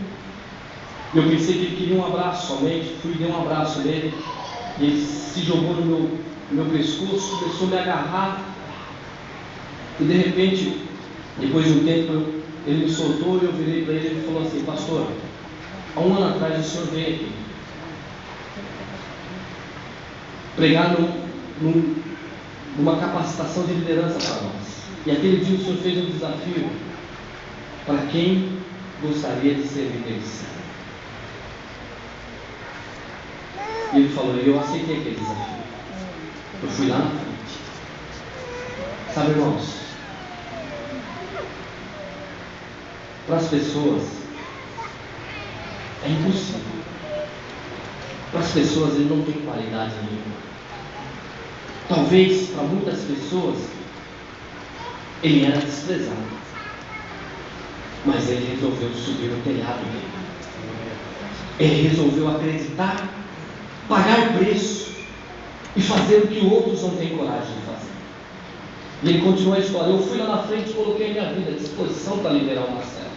e eu pensei que ele queria um abraço somente. Fui e dei um abraço nele, e ele se jogou no meu pescoço, começou a me agarrar, e de repente, depois de um tempo, ele me soltou, e eu virei para ele e ele falou assim: pastor, há um ano atrás o senhor veio aqui pregar numa capacitação de liderança para nós, e aquele dia o senhor fez um desafio para quem gostaria de ser líder. E ele falou, e eu aceitei aquele desafio. Eu fui lá na frente. Sabe, irmãos, para as pessoas é impossível. Para as pessoas ele não tem qualidade nenhuma. Talvez para muitas pessoas ele era desprezado, mas ele resolveu subir no telhado dele. Ele resolveu acreditar, pagar preço e fazer o que outros não têm coragem de fazer. E ele continua a história. Eu fui lá na frente e coloquei a minha vida à disposição para liderar o Marcelo.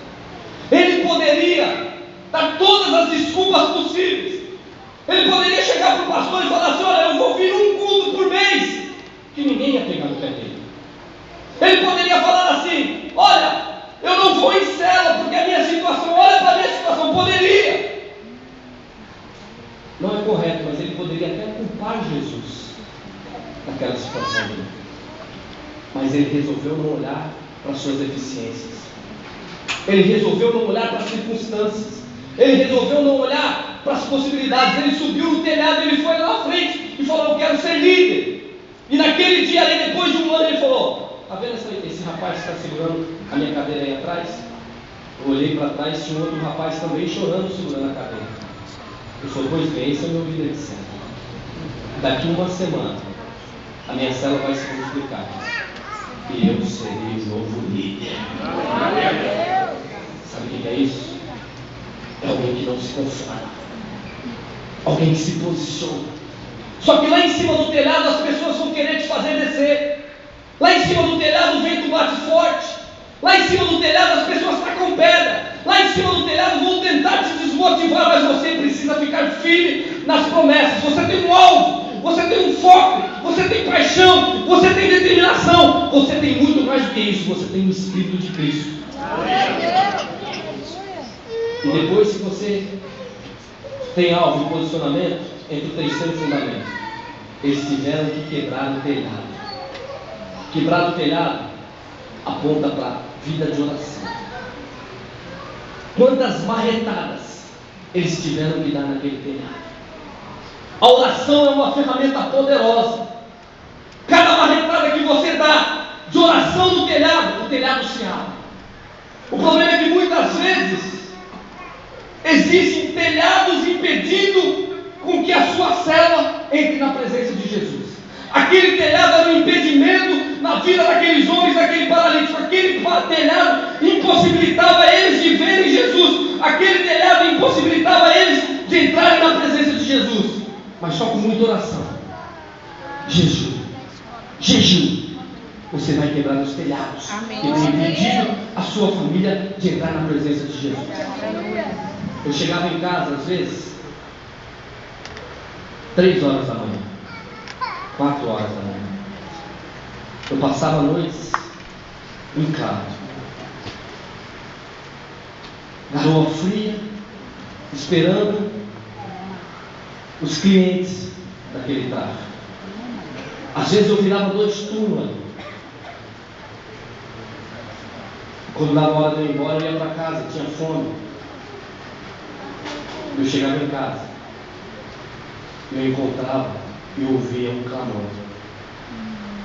Ele poderia dar todas as desculpas possíveis. Ele poderia chegar para o pastor e falar assim: olha, eu vou vir um culto por mês, que ninguém ia pegar no pé dele. Ele poderia falar assim: olha, eu não vou em cela porque a minha situação, olha para a minha situação. Poderia. Não é correto, mas ele poderia até culpar Jesus naquela situação dele. Mas ele resolveu não olhar para as suas deficiências. Ele resolveu não olhar para as circunstâncias. Ele resolveu não olhar para as possibilidades. Ele subiu no telhado, ele foi lá na frente e falou: eu quero ser líder. E naquele dia ali, depois de um ano, ele falou: está vendo esse rapaz que está segurando a minha cadeira aí atrás? Eu olhei para trás, tinha um outro rapaz também chorando, segurando a cadeira. Ele falou: pois bem, esse é o meu líder de célula. Daqui uma semana a minha célula vai se multiplicar e eu serei o novo líder. Sabe o que é isso? É alguém que não se conforma, alguém que se posiciona. Só que lá em cima do telhado as pessoas vão querer te fazer descer. Lá em cima do telhado o vento bate forte. Lá em cima do telhado as pessoas tacam pedra. Lá em cima do telhado vão tentar te desmotivar, mas você precisa ficar firme nas promessas. Você tem um alvo, você tem um foco, você tem paixão, você tem determinação, você tem muito mais do que isso, você tem o Espírito de Cristo. E depois, se você tem alvo e posicionamento, entre o terceiro fundamento, eles tiveram que quebrar o telhado. Quebrar o telhado aponta para a vida de oração. Quantas marretadas eles tiveram que dar naquele telhado? A oração é uma ferramenta poderosa. Cada marretada que você dá de oração no telhado, o telhado se abre. O problema é que muitas vezes existem telhados impedindo com que a sua célula entre na presença de Jesus. Aquele telhado era um impedimento na vida daqueles homens, daquele paralítico. Aquele telhado impossibilitava eles de verem Jesus. Aquele telhado impossibilitava eles de entrarem na presença de Jesus. Mas só com muita oração, jejum, você vai quebrar os telhados. Amém. E tem impedido a sua família de entrar na presença de Jesus. Eu chegava em casa às vezes 3 horas da manhã, 4 horas da manhã. Eu passava noites em casa, garoa fria, esperando os clientes daquele tráfego. Às vezes eu virava 2 turnos ali. Quando dava hora de eu ir embora, eu ia para casa, tinha fome. Eu chegava em casa, eu encontrava e ouvia um clamor.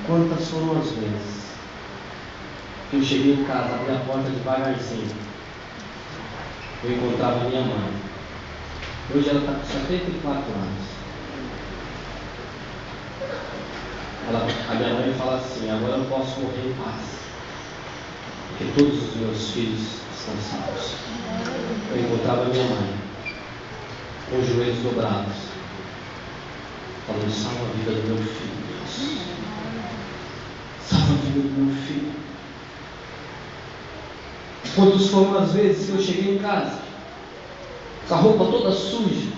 Quantas foram as vezes que eu cheguei em casa, abri a porta devagarzinho, eu encontrava a minha mãe. Hoje ela está com 74 anos. A minha mãe fala assim: agora eu posso morrer em paz, porque todos os meus filhos estão salvos. Eu encontrava a minha mãe com os joelhos dobrados, falando: salva a vida do meu filho, Deus. Salva a vida do meu filho. Quantas foram as vezes que eu cheguei em casa com a roupa toda suja?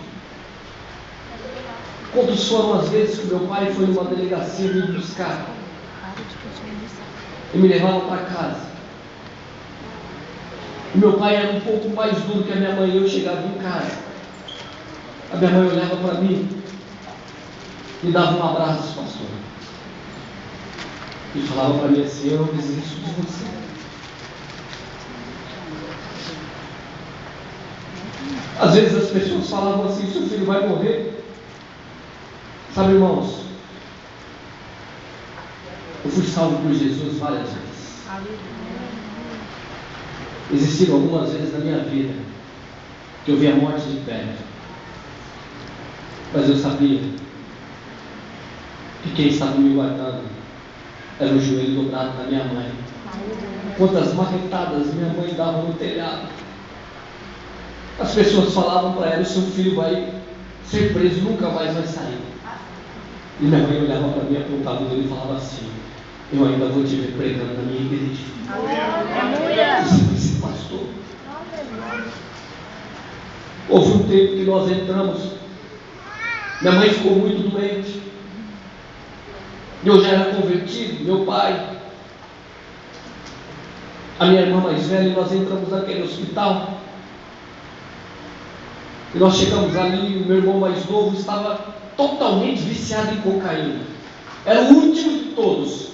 Quantas foram as vezes que meu pai foi numa delegacia me buscar e me levava para casa? E meu pai era um pouco mais duro que a minha mãe. Eu chegava em casa, a minha mãe olhava para mim, me dava um abraço, pastor, e falava para mim assim: eu não desisto de você. Às vezes as pessoas falavam assim: seu filho vai morrer. Sabe, irmãos, eu fui salvo por Jesus várias vezes. Existiram algumas vezes na minha vida que eu vi a morte de perto, mas eu sabia que quem estava me guardando era o joelho dobrado da minha mãe. Quantas marretadas minha mãe dava no telhado. As pessoas falavam para ela: o seu filho vai ser preso, nunca mais vai sair. E minha mãe olhava para mim, apontava o dedo e falava assim: eu ainda vou te ver pregando na minha igreja. Você vai ser pastor. Houve um tempo que nós entramos, minha mãe ficou muito doente, eu já era convertido, meu pai, a minha irmã mais velha, e nós entramos naquele hospital. E nós chegamos ali, o meu irmão mais novo estava totalmente viciado em cocaína. Era o último de todos,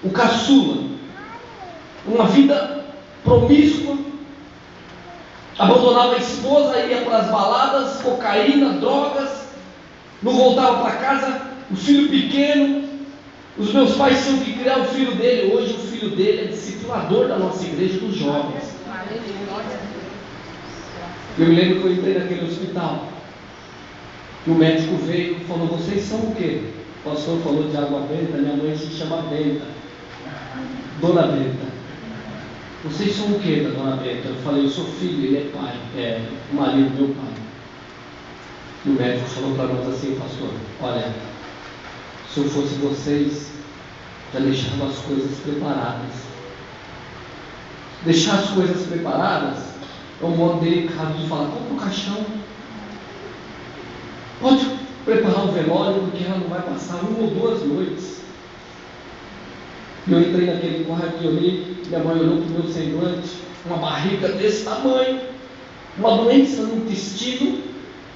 o caçula. Uma vida promíscua, abandonava a esposa, ia para as baladas, cocaína, drogas, não voltava para casa, o filho pequeno. Os meus pais tinham que criar o filho dele. Hoje o filho dele é discipulador da nossa igreja dos jovens. Eu me lembro que eu entrei naquele hospital e o médico veio e falou: vocês são o quê? O pastor falou de água benta, minha mãe se chama Benta, Dona Benta. Vocês são o quê da Dona Benta? Eu falei: eu sou filho, ele é pai, é o marido do meu pai. E o médico falou para nós assim: pastor, olha, se eu fosse vocês, já deixava as coisas preparadas. Deixar as coisas preparadas é um modo delicado de falar: compra um caixão, pode preparar um velório, porque ela não vai passar 1 ou 2 noites. E eu entrei naquele quarto e olhei, minha mãe olhou para o meu semblante, uma barriga desse tamanho, uma doença no intestino,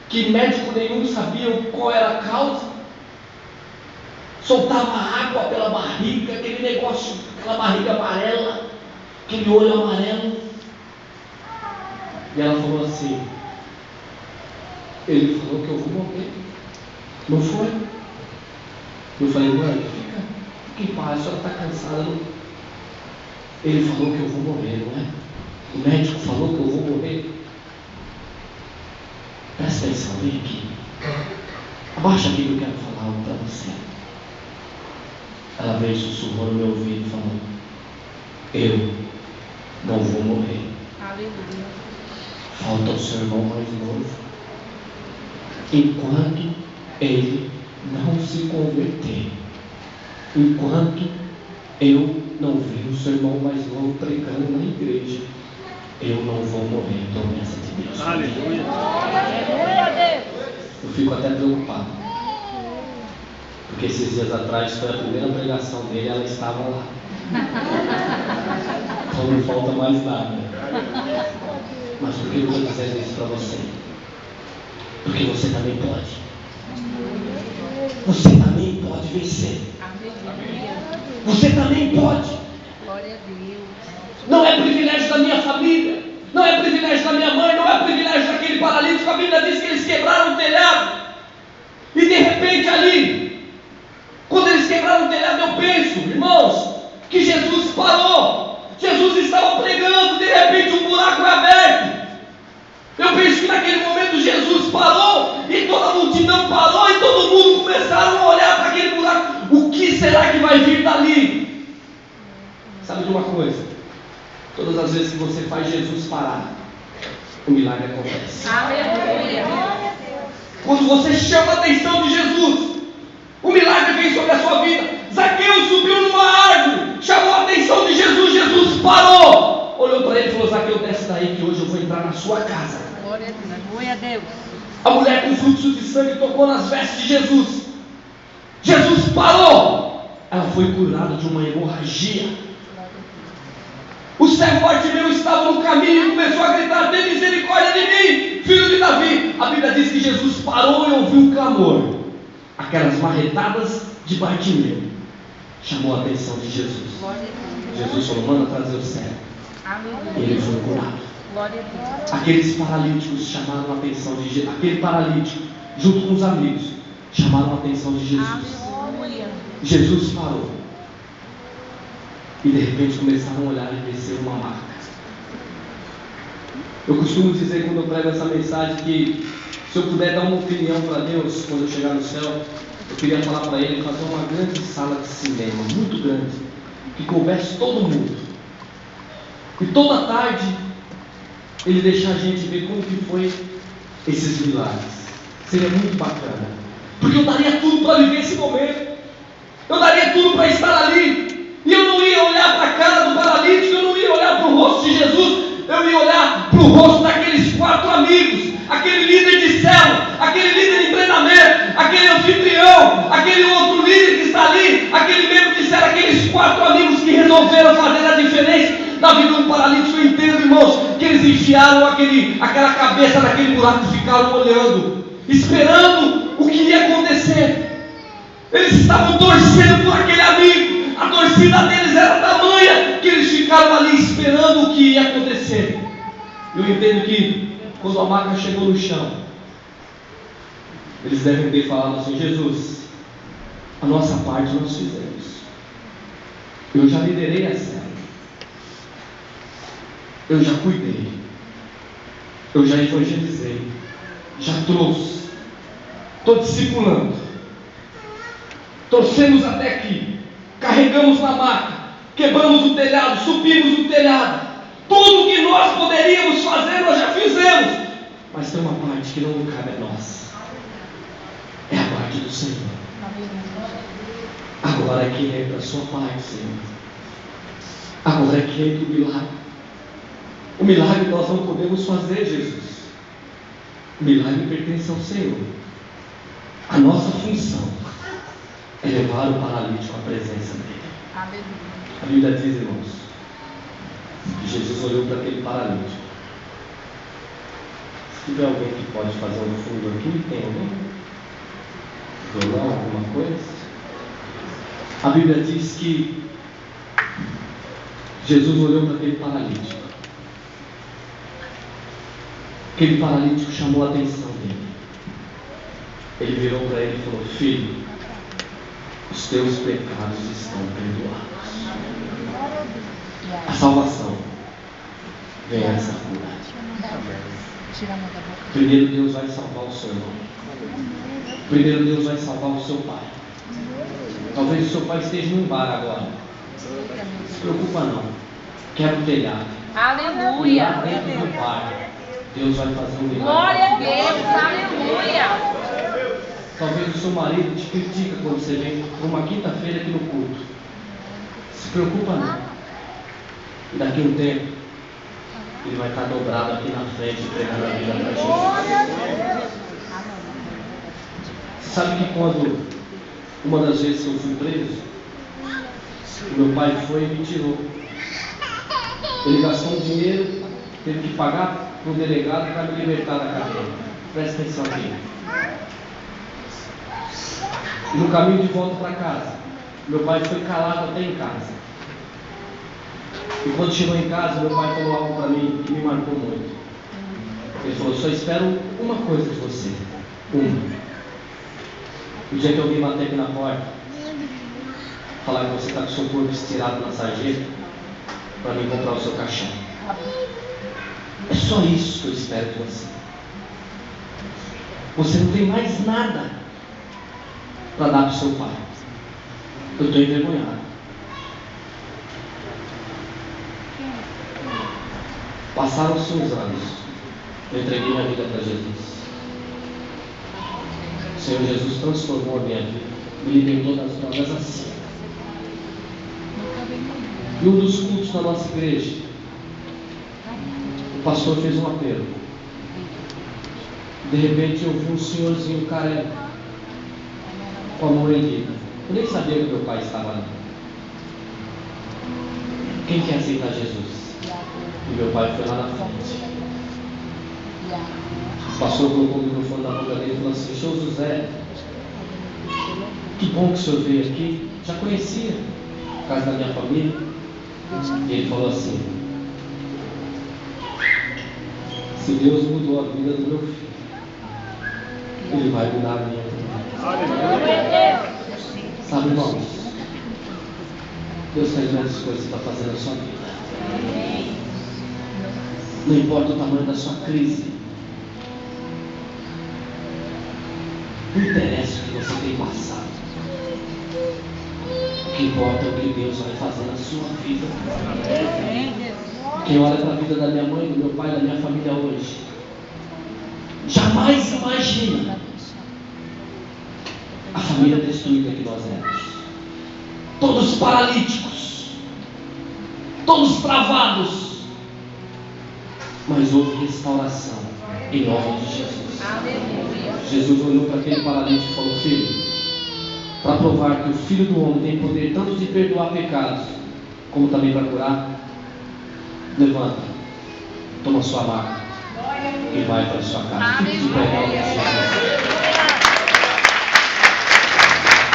que médico nenhum sabia qual era a causa, soltava água pela barriga, aquele negócio, aquela barriga amarela, aquele olho amarelo. E ela falou assim: ele falou que eu vou morrer, não foi? Eu falei: mãe, fica em paz, a senhora está cansada, não? Ele falou que eu vou morrer, não é? O médico falou que eu vou morrer. Presta atenção, vem aqui, abaixa aqui que eu quero falar algo para você. ela veio e sussurrou no meu ouvido e falou: eu não vou morrer. Aleluia. Falta o seu irmão mais novo. Enquanto ele não se converter, enquanto eu não ver o seu irmão mais novo pregando na igreja, eu não vou morrer. Promessa de Deus. Aleluia. Eu fico até preocupado, porque esses dias atrás foi a primeira pregação dele, ela estava lá. Então não falta mais nada. Mas por que eu estou dizendo isso para você? Porque você também pode. Você também pode vencer. Você também pode. Glória a Deus. Não é privilégio da minha família, não é privilégio da minha mãe, não é privilégio daquele paralítico. A Bíblia diz que eles quebraram o telhado. E de repente ali, quando eles quebraram o telhado, eu penso, irmãos, que Jesus parou. Jesus estava pregando, de repente um buraco é aberto. Eu penso que naquele momento Jesus parou, e toda a multidão parou, e todo mundo começaram a olhar para aquele buraco. O que será que vai vir dali? Sabe de uma coisa? Todas as vezes que você faz Jesus parar, o milagre acontece. Aleluia. Quando você chama a atenção de Jesus, o milagre vem sobre a sua vida. Zaqueu subiu numa árvore, chamou a atenção de Jesus. Jesus parou, olhou para ele e falou: Zaqueu, desce daí que hoje eu vou entrar na sua casa. Glória a Deus. A mulher com fluxo de sangue tocou nas vestes de Jesus. Jesus parou. Ela foi curada de uma hemorragia. O cego Bartimeu estava no caminho e começou a gritar: tem misericórdia de mim, filho de Davi. A Bíblia diz que Jesus parou e ouviu o clamor. Aquelas marretadas de Bartimeu chamou a atenção de Jesus. Jesus falou: manda trazer o cego. E ele foi curado. Glória a Deus. Aqueles paralíticos chamaram a atenção de Jesus. Aquele paralítico, junto com os amigos, chamaram a atenção de Jesus. Aleluia. Jesus parou. E de repente começaram a olhar e descer uma maca. Eu costumo dizer, quando eu prego essa mensagem, que se eu puder dar uma opinião para Deus quando eu chegar no céu, eu queria falar para Ele fazer uma grande sala de cinema, muito grande, que coubesse todo mundo. E toda tarde Ele deixar a gente ver como que foi esses milagres. Seria muito bacana, porque eu daria tudo para viver esse momento. Eu daria tudo para estar ali. E eu não ia olhar para a cara do paralítico, eu não ia olhar para o rosto de Jesus, eu ia olhar para o rosto daqueles 4 amigos, aquele líder de célula, aquele líder de treinamento, aquele anfitrião, aquele outro líder que está ali, aquele membro de célula, aqueles 4 amigos que resolveram fazer a diferença na vida de um paralítico. Eu entendo, irmãos, que eles enfiaram aquela cabeça naquele buraco e ficaram olhando, esperando o que ia acontecer. Eles estavam torcendo por aquele amigo. A torcida deles era tamanha que eles ficaram ali esperando o que ia acontecer. Eu entendo que quando a maca chegou no chão, eles devem ter falado assim: Jesus, a nossa parte nós fizemos. Eu já liderei a célula. Eu já cuidei. Eu já evangelizei. Já trouxe. Estou discipulando. Torcemos até aqui. Carregamos na maca, quebramos o telhado, subimos o telhado. Tudo que nós poderíamos fazer, nós já fizemos. Mas tem uma parte que não cabe a nós. É a parte do Senhor. Agora é que entra a sua parte, Senhor. Agora é que entra o milagre. O milagre nós não podemos fazer, Jesus. O milagre pertence ao Senhor. A nossa função é levar o paralítico à presença dele. A Bíblia diz, irmãos, que Jesus olhou para aquele paralítico. Se tiver alguém que pode fazer um fundo aqui, tem alguém? Violão, alguma coisa? A Bíblia diz que Jesus olhou para aquele paralítico. Aquele paralítico chamou a atenção dele. Ele virou para ele e falou: filho, os teus pecados estão perdoados. A salvação vem a essa cura. Primeiro Deus vai salvar o seu irmão. Primeiro Deus vai salvar o seu pai. Talvez o seu pai esteja num bar agora. Não se preocupa não. Quebra o telhado. E Aleluia. lá dentro do bar, Deus vai fazer um milagre. Glória a Deus. Aleluia. Talvez o seu marido te critica quando você vem por uma quinta-feira aqui no culto. Se preocupa não. E daqui a um tempo, ele vai estar dobrado aqui na frente, pregando a vida para Jesus. Você sabe que quando, uma das vezes que eu fui preso, o meu pai foi e me tirou. Ele gastou um dinheiro, teve que pagar para o delegado para me libertar da cadeia. Presta atenção aqui. E no caminho de volta para casa, meu pai foi calado até em casa. E quando chegou em casa, meu pai falou algo para mim que me marcou muito. Ele falou: só espero uma coisa de você. Uma. O dia que alguém bater aqui na porta, falar que você está com o seu corpo estirado na sarjeta, para mim comprar o seu caixão. É só isso que eu espero de você. Você não tem mais nada para dar para o seu pai. Eu estou envergonhado. Passaram-se uns anos. Eu entreguei minha vida para Jesus. O Senhor Jesus transformou a minha vida. Me libertou das drogas assim. E um dos cultos da nossa igreja, o pastor fez um apelo. De repente eu vi um senhorzinho careca, com a mão erguida. Eu nem sabia que meu pai estava ali. Quem quer aceitar Jesus? E meu pai foi lá na frente. O pastor colocou o microfone na boca dele e falou assim: Senhor José, que bom que o senhor veio aqui. Já conhecia a casa da minha família. E ele falou assim: se Deus mudou a vida do meu filho, Ele vai mudar a minha também. Sabe, irmãos, Deus tem grandes coisas para fazer na sua vida. Não importa o tamanho da sua crise, não interessa o que você tem passado. O que importa é o que Deus vai fazer na sua vida. Quem olha para a vida da minha mãe, do meu pai, da minha família hoje, jamais imagina a família destruída que nós éramos. Todos paralíticos, todos travados. Mas houve restauração em nome de Jesus. Aleluia. Jesus olhou para aquele paralítico e falou: filho, para provar que o Filho do Homem tem poder tanto de perdoar pecados, como também para curar, levanta, toma sua maca e vai para a sua casa. Fique de pé, em nome de Jesus.